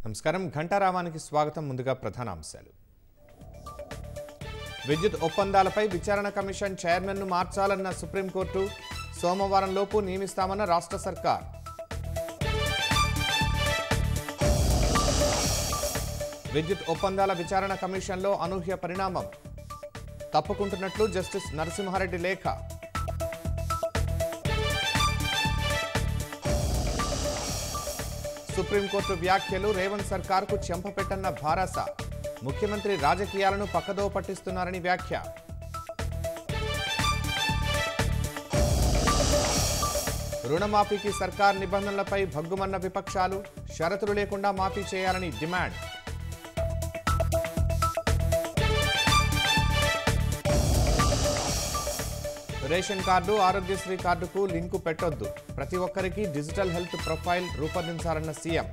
నమస్కారం ఘంటారావానికి స్వాగతం ముందుగా ప్రధానాంశాలు విద్యుత్ ఒప్పందాలపై విచారణ కమిషన్ చైర్మన్ ను మార్చాలన్న సుప్రీంకోర్టు సోమవారం లోపు నియమిస్తామన్న రాష్ట్ర సర్కార్ విద్యుత్ ఒప్పందాల విచారణ కమిషన్లో అనూహ్య పరిణామం తప్పుకుంటున్నట్లు జస్టిస్ నరసింహారెడ్డి లేఖ సుప్రీంకోర్టు వ్యాఖ్యలు రేవంత్ సర్కార్కు చెంపపెట్టన్న భారాస ముఖ్యమంత్రి రాజకీయాలను పక్కదో పట్టిస్తున్నారని వ్యాఖ్య రుణమాఫీకి సర్కార్ నిబంధనలపై భగ్గుమన్న విపక్షాలు షరతులు లేకుండా మాఫీ చేయాలని డిమాండ్ రేషన్ కార్డు ఆరోగ్యశ్రీ కార్డుకు లింకు పెట్టొద్దు ప్రతి ఒక్కరికి డిజిటల్ హెల్త్ ప్రొఫైల్ రూపొందించాలన్న సీఎం